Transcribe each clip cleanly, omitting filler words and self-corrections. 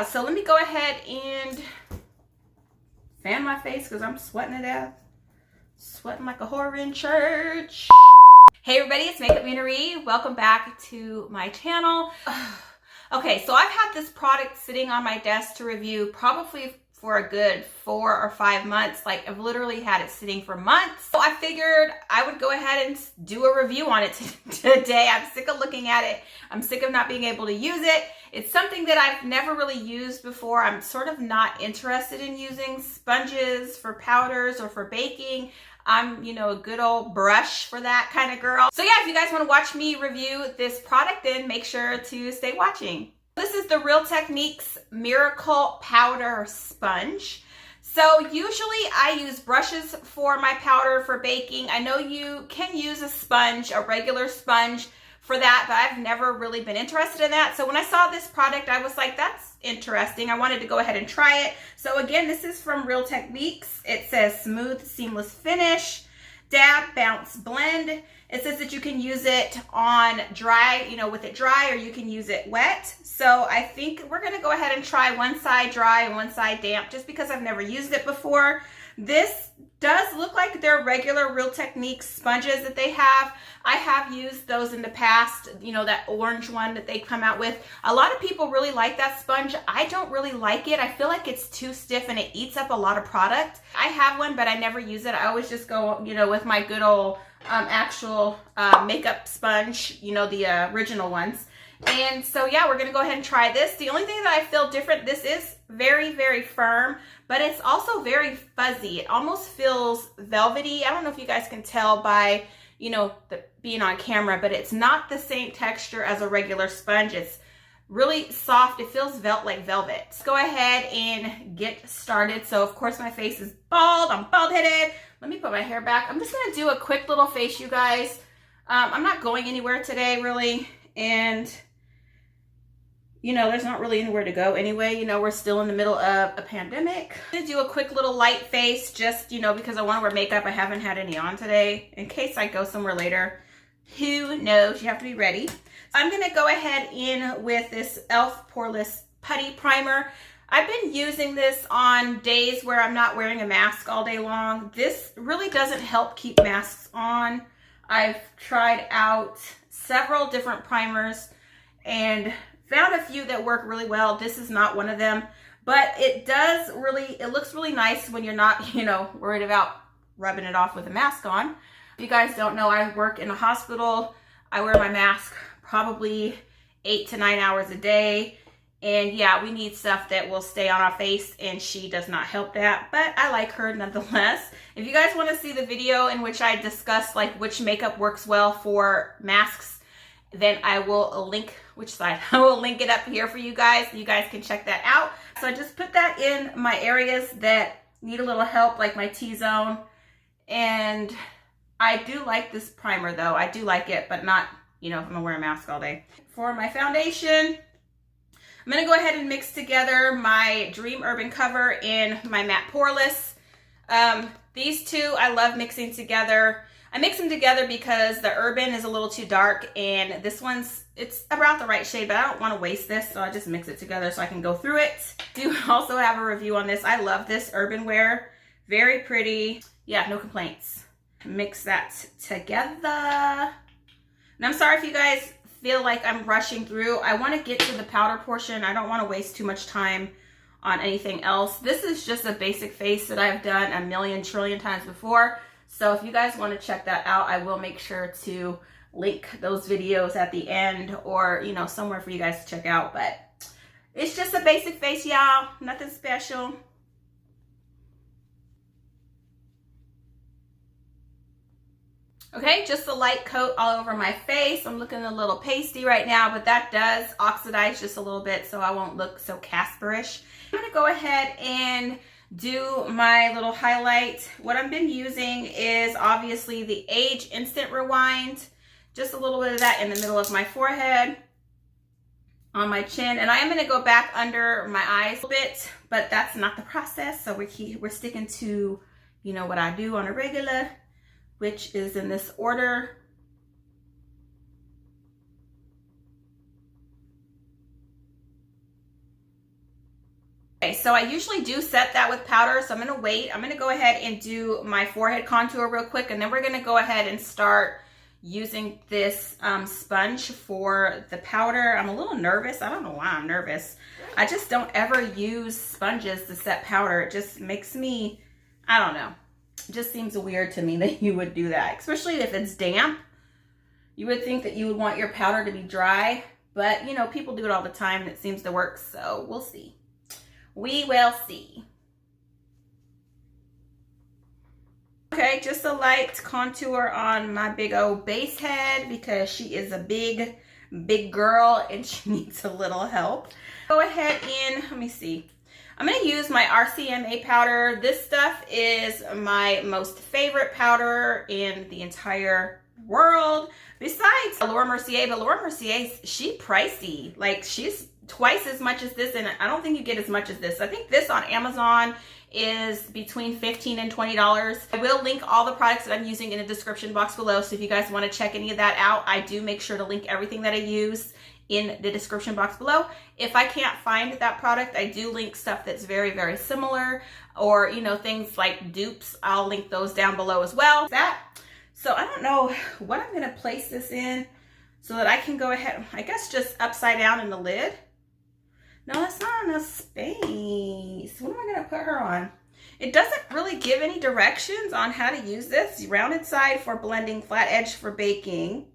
So let me go ahead and fan my face because I'm sweating to death. Sweating like a whore in church. Hey everybody, it's MakeupMenaree. Welcome back to my channel. Okay, so I've had this product sitting on my desk to review probably for a good 4 or 5 months. Like, I've literally had it sitting for months. So I figured I would go ahead and do a review on it today. I'm sick of looking at it. I'm sick of not being able to use it. It's something that I've never really used before. I'm sort of not interested in using sponges for powders or for baking. I'm, a good old brush for that kind of girl. So yeah, if you guys want to watch me review this product, then make sure to stay watching. This is the Real Techniques Miracle Powder Sponge. So usually I use brushes for my powder for baking. I know you can use a sponge, a regular sponge for that, but I've never really been interested in that. So when I saw this product, I was like, that's interesting. I wanted to go ahead and try it. So again, this is from Real Techniques. It says smooth, seamless finish, dab, bounce, blend. It says that you can use it on dry, with it dry, or you can use it wet. So I think we're gonna go ahead and try one side dry and one side damp, just because I've never used it before. This does look like they're regular Real Techniques sponges that they have. I have used those in the past, that orange one that they come out with. A lot of people really like that sponge. I don't really like it. I feel like it's too stiff and it eats up a lot of product. I have one, but I never use it. I always just go, with my good old actual makeup sponge, the original ones. And so yeah, we're gonna go ahead and try this. The only thing that I feel different, this is very, very firm, but it's also very fuzzy. It almost feels velvety. I don't know if you guys can tell by, being on camera, but it's not the same texture as a regular sponge. It's really soft. It feels like velvet. Let's go ahead and get started. So of course my face is bald. I'm bald headed. Let me put my hair back. I'm just gonna do a quick little face, you guys. I'm not going anywhere today really, and there's not really anywhere to go anyway. We're still in the middle of a pandemic. I'm gonna do a quick little light face just, because I want to wear makeup. I haven't had any on today in case I go somewhere later. Who knows? You have to be ready. I'm gonna go ahead in with this e.l.f. Poreless Putty Primer. I've been using this on days where I'm not wearing a mask all day long. This really doesn't help keep masks on. I've tried out several different primers and found a few that work really well. This is not one of them, but it looks really nice when you're not, worried about rubbing it off with a mask on. If you guys don't know, I work in a hospital. I wear my mask probably 8 to 9 hours a day. And yeah, we need stuff that will stay on our face, and she does not help that, but I like her nonetheless. If you guys want to see the video in which I discuss which makeup works well for masks, then I will link I will link it up here for you guys. You guys can check that out. So I just put that in my areas that need a little help, like my T-zone. And I do like this primer though. I do like it, but not, if I'm gonna wear a mask all day. For my foundation, I'm gonna go ahead and mix together my Dream Urban Cover and my Matte Poreless. These two I love mixing together. I mix them together because the Urban is a little too dark, and this it's about the right shade, but I don't want to waste this, so I just mix it together so I can go through it. Do also have a review on this. I love this Urban Wear. Very pretty. Yeah, no complaints. Mix that together. And I'm sorry if you guys feel like I'm rushing through. I want to get to the powder portion. I don't want to waste too much time on anything else. This is just a basic face that I've done a million trillion times before. So if you guys want to check that out, I will make sure to link those videos at the end, or, somewhere for you guys to check out. But it's just a basic face, y'all. Nothing special. Okay, just a light coat all over my face. I'm looking a little pasty right now, but that does oxidize just a little bit, so I won't look so Casperish. I'm gonna go ahead and do my little highlight. What I've been using is obviously the Age Instant Rewind. Just a little bit of that in the middle of my forehead, on my chin, and I am going to go back under my eyes a bit, but that's not the process. So we're sticking to, what I do on a regular, which is in this order. Okay, so I usually do set that with powder, so I'm gonna wait. I'm gonna go ahead and do my forehead contour real quick, and then we're gonna go ahead and start using this sponge for the powder. I'm a little nervous. I don't know why I'm nervous. I just don't ever use sponges to set powder. It just makes me, I don't know. It just seems weird to me that you would do that, especially if it's damp. You would think that you would want your powder to be dry, but you know, people do it all the time and it seems to work, so we'll see. We will see. Okay, just a light contour on my big old base head because she is a big girl and she needs a little help. Go ahead and, let me see. I'm going to use my RCMA powder. This stuff is my most favorite powder in the entire world. Besides Laura Mercier, but Laura Mercier, she's pricey. Like, she's twice as much as this, and I don't think you get as much as this. I think this on Amazon is between $15 and $20. I will link all the products that I'm using in the description box below, so if you guys want to check any of that out, I do make sure to link everything that I use in the description box below. If I can't find that product, I do link stuff that's very, very similar, or you know, things like dupes. I'll link those down below as well. So I don't know what I'm going to place this in so that I can go ahead, I guess just upside down in the lid. No, that's not enough space. What am I going to put her on? It doesn't really give any directions on how to use this. Rounded side for blending, flat edge for baking,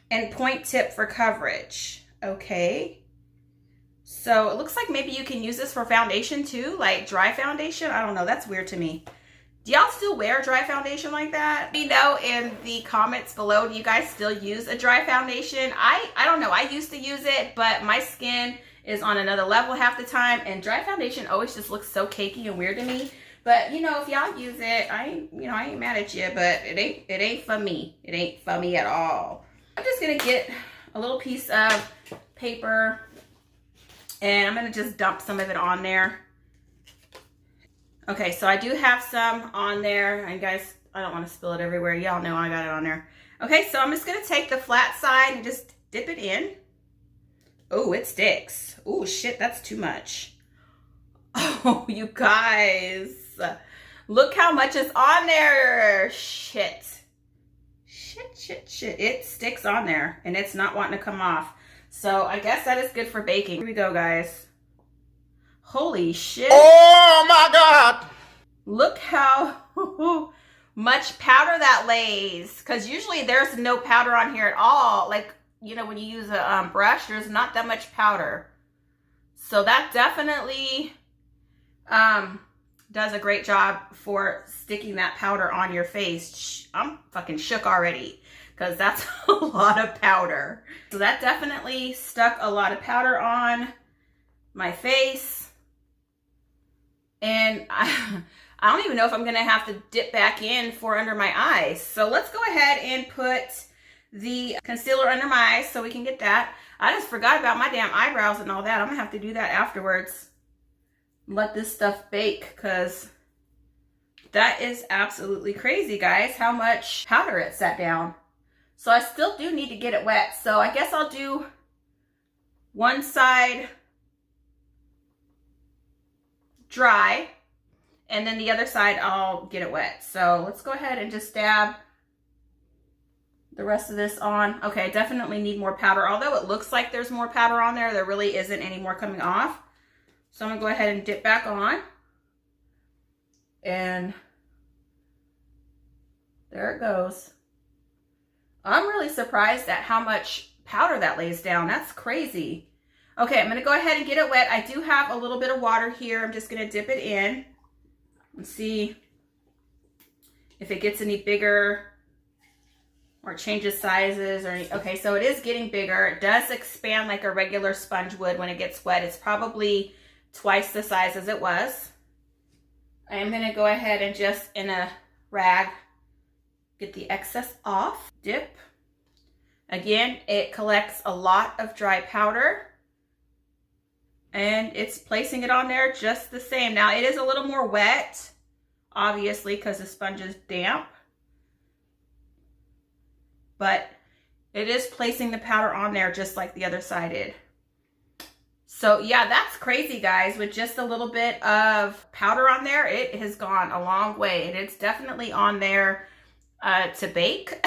and point tip for coverage. Okay. So it looks like maybe you can use this for foundation too, like dry foundation. I don't know. That's weird to me. Do y'all still wear dry foundation like that? Let me know in the comments below. Do you guys still use a dry foundation? I don't know. I used to use it, but my skin is on another level half the time, and dry foundation always just looks so cakey and weird to me. But you know, if y'all use it, I ain't mad at you, but it ain't for me. It ain't for me at all. I'm just gonna get a little piece of paper and I'm gonna just dump some of it on there. Okay, so I do have some on there, and guys, I don't want to spill it everywhere. Y'all know I got it on there. Okay, so I'm just gonna take the flat side and just dip it in. Oh, it sticks. Oh, shit, that's too much. Oh, you guys. Look how much is on there. Shit. Shit. It sticks on there, and it's not wanting to come off. So I guess that is good for baking. Here we go, guys. Holy shit. Oh, my God. Look how much powder that lays. Because usually there's no powder on here at all. Like, you know, when you use a brush, there's not that much powder. So that definitely does a great job for sticking that powder on your face. I'm fucking shook already because that's a lot of powder. So that definitely stuck a lot of powder on my face. And I don't even know if I'm going to have to dip back in for under my eyes. So let's go ahead and put the concealer under my eyes so we can get that. I just forgot about my damn eyebrows and all that. I'm gonna have to do that afterwards. Let this stuff bake, because that is absolutely crazy, guys, how much powder it set down. So I still do need to get it wet. So I guess I'll do one side dry and then the other side I'll get it wet. So let's go ahead and just dab the rest of this on. Okay, I definitely need more powder. Although it looks like there's more powder on there, there really isn't any more coming off. So I'm gonna go ahead and dip back on. And there it goes. I'm really surprised at how much powder that lays down. That's crazy. Okay, I'm gonna go ahead and get it wet. I do have a little bit of water here. I'm just gonna dip it in and see if it gets any bigger or changes sizes or any. Okay, so it is getting bigger. It does expand like a regular sponge would when it gets wet. It's probably twice the size as it was. I am gonna go ahead and just in a rag get the excess off. Dip. Again, it collects a lot of dry powder and it's placing it on there just the same. Now it is a little more wet, obviously, because the sponge is damp, but it is placing the powder on there just like the other side did. So yeah, that's crazy, guys. With just a little bit of powder on there, it has gone a long way. And it's definitely on there to bake.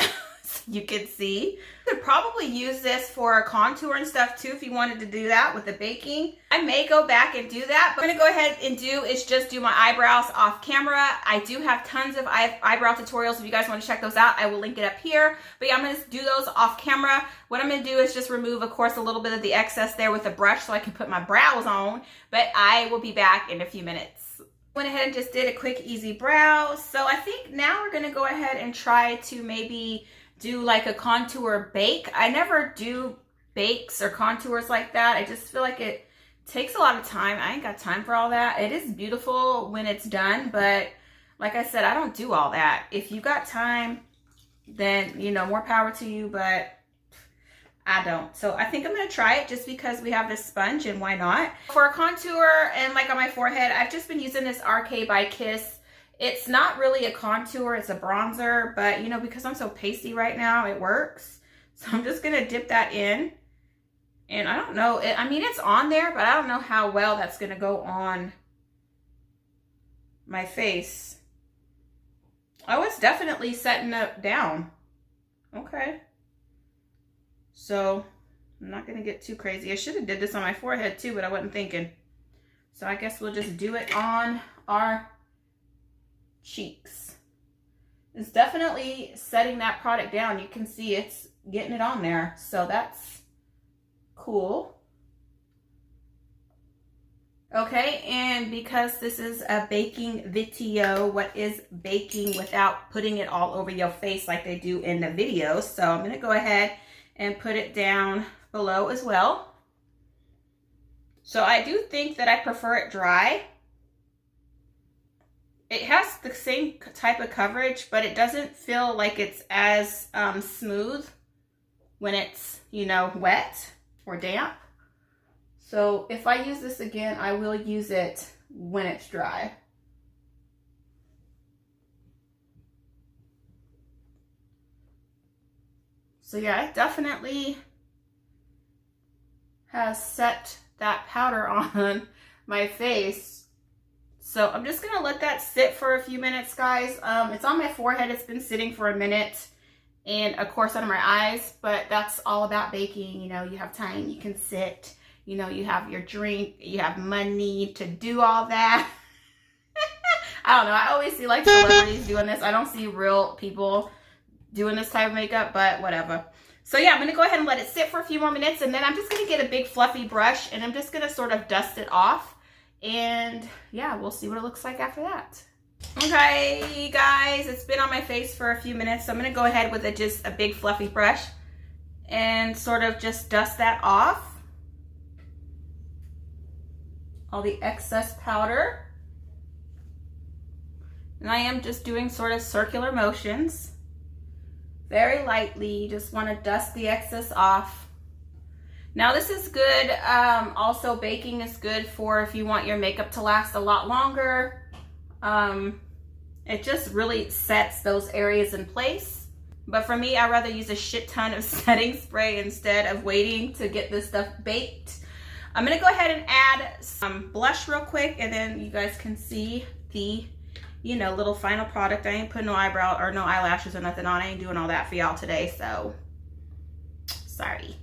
You can see. You could probably use this for contour and stuff too if you wanted to do that with the baking. I may go back and do that, but I'm gonna go ahead and just do my eyebrows off camera. I do have tons of eyebrow tutorials. If you guys want to check those out, I will link it up here. But yeah, I'm gonna do those off camera. What I'm gonna do is just remove, of course, a little bit of the excess there with a brush so I can put my brows on, but I will be back in a few minutes. Went ahead and just did a quick, easy brow. So I think now we're gonna go ahead and try to maybe do like a contour bake. I never do bakes or contours like that. I just feel like it takes a lot of time. I ain't got time for all that. It is beautiful when it's done, but like I said, I don't do all that. If you got time, then, you know, more power to you, but I don't. So I think I'm gonna try it just because we have this sponge and why not? For a contour and like on my forehead, I've just been using this RK by Kiss. It's not really a contour, it's a bronzer, but you know, because I'm so pasty right now, it works. So I'm just gonna dip that in. And I don't know, I mean, it's on there, but I don't know how well that's gonna go on my face. Oh, it's definitely setting up down. Okay. So I'm not gonna get too crazy. I should have did this on my forehead too, but I wasn't thinking. So I guess we'll just do it on our cheeks. It's definitely setting that product down. You can see it's getting it on there, so that's cool. Okay, and because this is a baking video, what is baking without putting it all over your face like they do in the video? So I'm going to go ahead and put it down below as well. So I do think that I prefer it dry. It has the same type of coverage, but it doesn't feel like it's as smooth when it's, you know, wet or damp. So if I use this again, I will use it when it's dry. So yeah, it definitely has set that powder on my face. So I'm just gonna let that sit for a few minutes, guys. It's on my forehead, it's been sitting for a minute, and of course under my eyes, but that's all about baking. You know, you have time, you can sit, you know, you have your drink, you have money to do all that. I don't know, I always see like celebrities doing this. I don't see real people doing this type of makeup, but whatever. So yeah, I'm gonna go ahead and let it sit for a few more minutes, and then I'm just gonna get a big fluffy brush and I'm just gonna sort of dust it off. And yeah, we'll see what it looks like after that. Okay, guys, it's been on my face for a few minutes, so I'm gonna go ahead with just a big fluffy brush and sort of just dust that off. All the excess powder. And I am just doing sort of circular motions. Very lightly, you just wanna dust the excess off. Now this is good, also baking is good for if you want your makeup to last a lot longer. It just really sets those areas in place. But for me, I'd rather use a shit ton of setting spray instead of waiting to get this stuff baked. I'm gonna go ahead and add some blush real quick, and then you guys can see the, you know, little final product. I ain't putting no eyebrow or no eyelashes or nothing on. I ain't doing all that for y'all today, so sorry.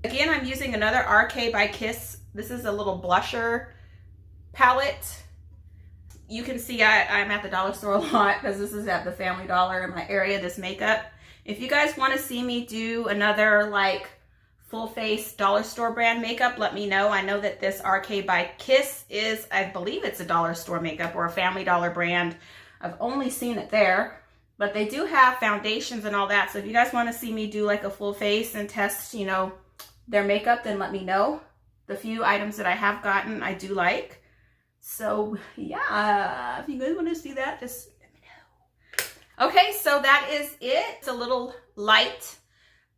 Again, I'm using another RK by Kiss. This is a little blusher palette. You can see I'm at the dollar store a lot because this is at the Family Dollar in my area, this makeup. If you guys want to see me do another like full face dollar store brand makeup, let me know. I know that this RK by Kiss is, I believe it's a dollar store makeup or a Family Dollar brand. I've only seen it there, but they do have foundations and all that. So if you guys want to see me do like a full face and test, you know, their makeup, then let me know. The few items that I have gotten, I do like. So yeah, if you guys want to see that, just let me know. Okay, so that is it. It's a little light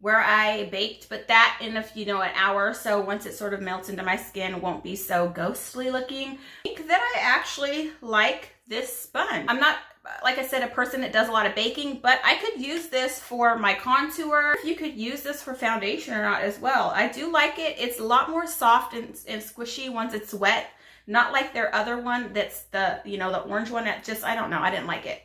where I baked, but that in a, you know, an hour or so, once it sort of melts into my skin, it won't be so ghostly looking. I think that I actually like this sponge. I'm not like I said, a person that does a lot of baking, but I could use this for my contour. You could use this for foundation or not as well. I do like it. It's a lot more soft and squishy once it's wet. Not like their other one that's the, you know, the orange one that just, I don't know, I didn't like it.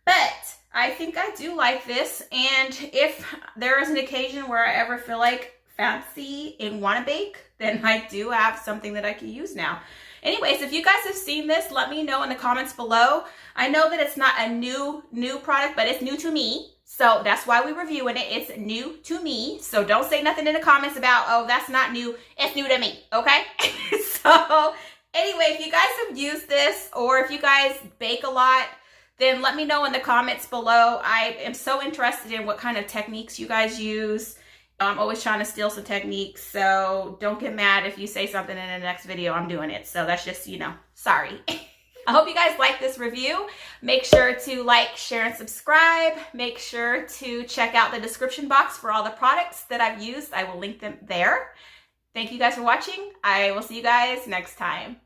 But I think I do like this. And if there is an occasion where I ever feel like fancy and want to bake, then I do have something that I can use now. Anyways, if you guys have seen this, let me know in the comments below. I know that it's not a new product, but it's new to me. So that's why we're reviewing it. It's new to me. So don't say nothing in the comments about, oh, that's not new. It's new to me, okay? So anyway, if you guys have used this or if you guys bake a lot, then let me know in the comments below. I am so interested in what kind of techniques you guys use. I'm always trying to steal some techniques, so don't get mad if you say something in the next video. I'm doing it, so that's just, you know, sorry. I hope you guys like this review. Make sure to like, share, and subscribe. Make sure to check out the description box for all the products that I've used. I will link them there. Thank you guys for watching. I will see you guys next time.